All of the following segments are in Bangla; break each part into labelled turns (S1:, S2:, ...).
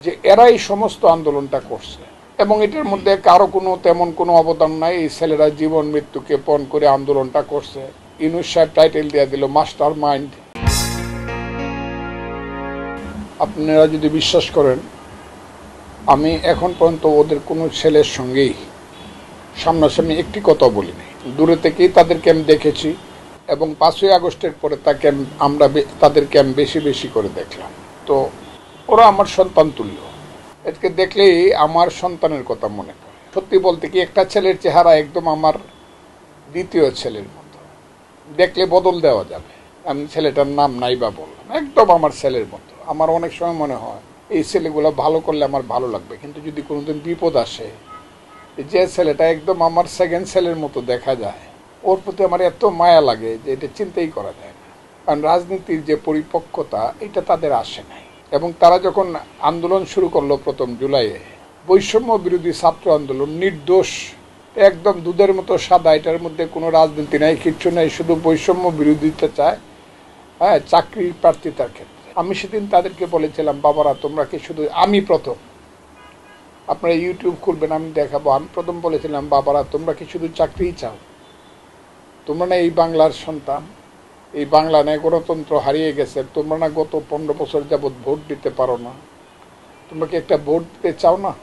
S1: যে এরাই সমস্ত আন্দোলনটা করছে এবং এটার মধ্যে কারো তেমন কোনো অবদান নাই। এই ছেলেরা জীবন মৃত্যুকে পণ করে আন্দোলনটা করছে। ইউনূস সাহেব টাইটেল দিয়ে দিল মাস্টার মাইন্ড। আপনারা যদি বিশ্বাস করেন, আমি এখন পর্যন্ত ওদের কোনো ছেলের সঙ্গেই সামনাসামনি একটি কথা বলিনি। দূরে থেকেই তাদেরকে আমি দেখেছি এবং 5ই আগস্টের পরে তাদেরকে আমি বেশি বেশি করে দেখলাম। তো ওরা আমার সন্তান তুল্য। এদেরকে দেখলেই আমার সন্তানের কথা মনে পড়ে। সত্যি বলতে কি, একটা ছেলের চেহারা একদম আমার দ্বিতীয় ছেলের মতো, দেখলে বদল দেওয়া যাবে। আমি ছেলেটার নাম নাইবা বললাম, একদম আমার ছেলের মতো। আমার অনেক সময় মনে হয় এই ছেলেগুলো ভালো করলে আমার ভালো লাগবে, কিন্তু যদি কোনোদিন বিপদ আসে, যে ছেলেটা একদম আমার সেকেন্ড ছেলের মতো দেখা যায়, ওর প্রতি আমার এত মায়া লাগে যে এটা চিন্তাই করা যায় না। কারণ রাজনীতির যে পরিপক্কতা, এটা তাদের আসে নাই। এবং তারা যখন আন্দোলন শুরু করলো 1 জুলাইয়ে, বৈষম্য বিরোধী ছাত্র আন্দোলন, নির্দোষ, একদম দুধের মতো সাদা, এটার মধ্যে কোনো রাজনীতি নাই, কিচ্ছু নাই, শুধু বৈষম্য বিরোধিতা চায়। হ্যাঁ, চাকরির প্রার্থিতার ক্ষেত্রে আমি সেদিন তাদেরকে বলেছিলাম, বাবারা তোমরা কি শুধু, আমি প্রথম, আপনারা ইউটিউব খুলবেন আমি দেখাবো, আমি প্রথম বলেছিলাম, বাবারা তোমরা কি শুধু চাকরিই চাও? তোমরা না এই বাংলার সন্তান, এই বাংলা নেই, গণতন্ত্র হারিয়ে গেছে, তোমরা না গত 15 বছর যাবৎ ভোট দিতে পারো না, তোমরা কি একটা ভোট দিতে চাও না?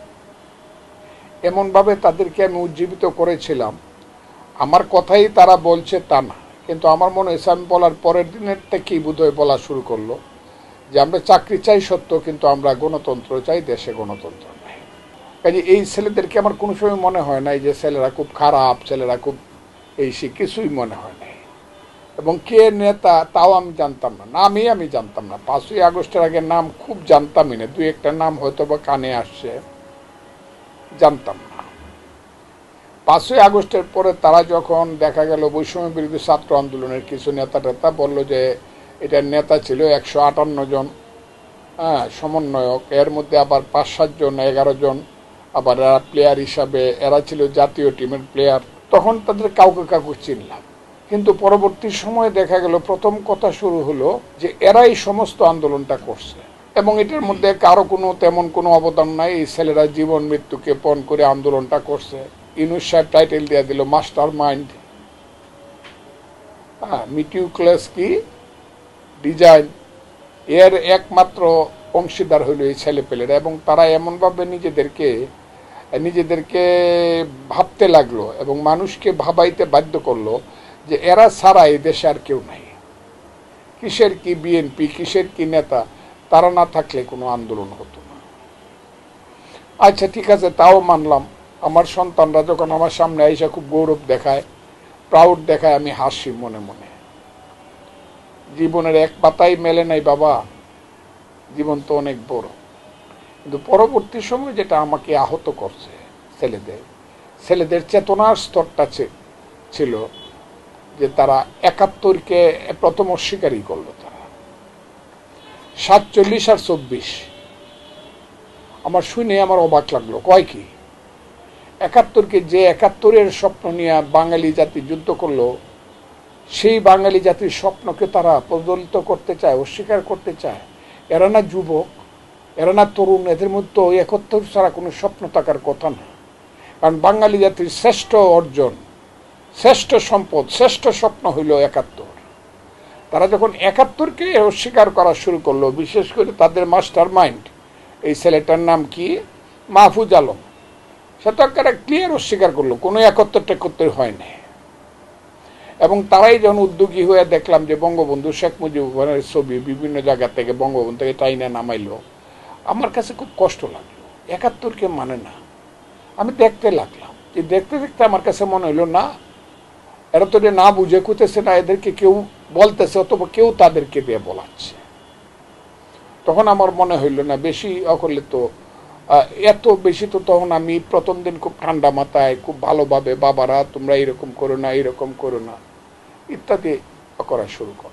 S1: এমনভাবে তাদেরকে আমি উজ্জীবিত করেছিলাম। আমার কথাই তারা বলছে তা না, কিন্তু আমার মনে হয়েছে আমি বলার পরের দিনের থেকেই বোধহয় বলা শুরু করলো যে আমরা চাকরি চাই সত্য, কিন্তু আমরা গণতন্ত্র চাই, দেশে গণতন্ত্র নাই। কাজে এই ছেলেদেরকে আমার কোনো সময় মনে হয় নাই যে ছেলেরা খুব খারাপ, ছেলেরা খুব কিছুই মনে হয় নাই। এবং কে নেতা তাও আমি জানতাম না, নামই আমি জানতাম না। 5ই আগস্টের আগে নাম খুব জানতামই না, 2-একটা নাম হয়তো বা কানে আসছে, জানতাম না। 5ই আগস্টের পরে তারা যখন দেখা গেল বৈষম্য বিরোধী ছাত্র আন্দোলনের কিছু নেতা বলল যে এটার নেতা ছিল 158 জন, সমন্বয়ক, এর মধ্যে আবার 5-7 জন, 11 জন আবার এরা প্লেয়ার হিসাবে, এরা ছিল জাতীয় টিমের প্লেয়ার। তখন তাদের কাউকে চিনলাম, কিন্তু পরবর্তী সময়ে দেখা গেল প্রথম কথা শুরু হলো যে এরাই সমস্ত আন্দোলনটা করছে এবং এটার মধ্যে কারো তেমন কোনো অবদান নাই। এই ছেলেরা জীবন মৃত্যুকে পণ করে আন্দোলনটা করছে। ইউনূস সাহেব টাইটেল দিয়ে দিল মাস্টার মাইন্ড। মিটিকুলাস কি ডিজাইন, এর একমাত্র অংশীদার হইল এই ছেলেপেলেরা। এবং তারা এমনভাবে নিজেদেরকে ভাবতে লাগলো এবং মানুষকে ভাবাইতে বাধ্য করলো যে এরা ছাড়া এই দেশে আর কেউ নাই। কিসের কি বিএনপি, কিসের কি নেতা, তারা না থাকলে কোনো আন্দোলন হতো না। আচ্ছা ঠিক আছে, তাও মানলাম। আমার সন্তানরা যখন আমার সামনে আইসা খুব গৌরব দেখায়, প্রাউড দেখায়, আমি হাসি মনে মনে। জীবনের এক পাতাই মেলে নাই বাবা, জীবন তো অনেক বড়। কিন্তু পরবর্তী সময় যেটা আমাকে আহত করছে, ছেলেদের চেতনার স্তরটা ছিল যে তারা 71-কে প্রথম অস্বীকারই করলো। তারা 47 আর 24 আমার শুনে আমার অবাক লাগলো। কয় কি 71-কে, যে 71-এর স্বপ্ন নিয়ে বাঙালি জাতি যুদ্ধ করলো, সেই বাঙালি জাতির স্বপ্নকে তারা প্রজ্বলিত করতে চায়, অস্বীকার করতে চায়। এরা না যুবক, এরা না তরুণ, এদের মধ্যে 71 ছাড়া কোনো স্বপ্ন থাকার কথা না। কারণ বাঙালি জাতির শ্রেষ্ঠ অর্জন, শ্রেষ্ঠ সম্পদ, শ্রেষ্ঠ স্বপ্ন হইল 71। তারা যখন 71-কে অস্বীকার করা শুরু করলো, বিশেষ করে তাদের মাস্টার মাইন্ড, এই ছেলেটার নাম কি, মাহফুজ আলম, সে তো একটা ক্লিয়ার অস্বীকার করলো, কোনো 71 হয় না। এবং তারাই যখন উদ্যোগী হয়ে দেখলাম যে বঙ্গবন্ধু শেখ মুজিবুরের ছবি বিভিন্ন জায়গা থেকে বঙ্গবন্ধু থেকে টাইনা নামাইলো, আমার কাছে খুব কষ্ট লাগলো। 71-কে মানে না। আমি দেখতে লাগলাম, যে দেখতে দেখতে আমার কাছে মনে হইলো না, এরা তো না বুঝে কুতেছে না, এদেরকে কেউ বলতেছে অথবা কেউ তাদেরকে দিয়ে বলাচ্ছে। তখন আমার মনে হইল না, বেশি অকলে তো এত বেশি তো। তখন আমি প্রথম দিন খুব ঠান্ডা মাথায়, খুব ভালোভাবে, বাবারা তোমরা এরকম করো না, এরকম করো না ইত্যাদি করা শুরু করো।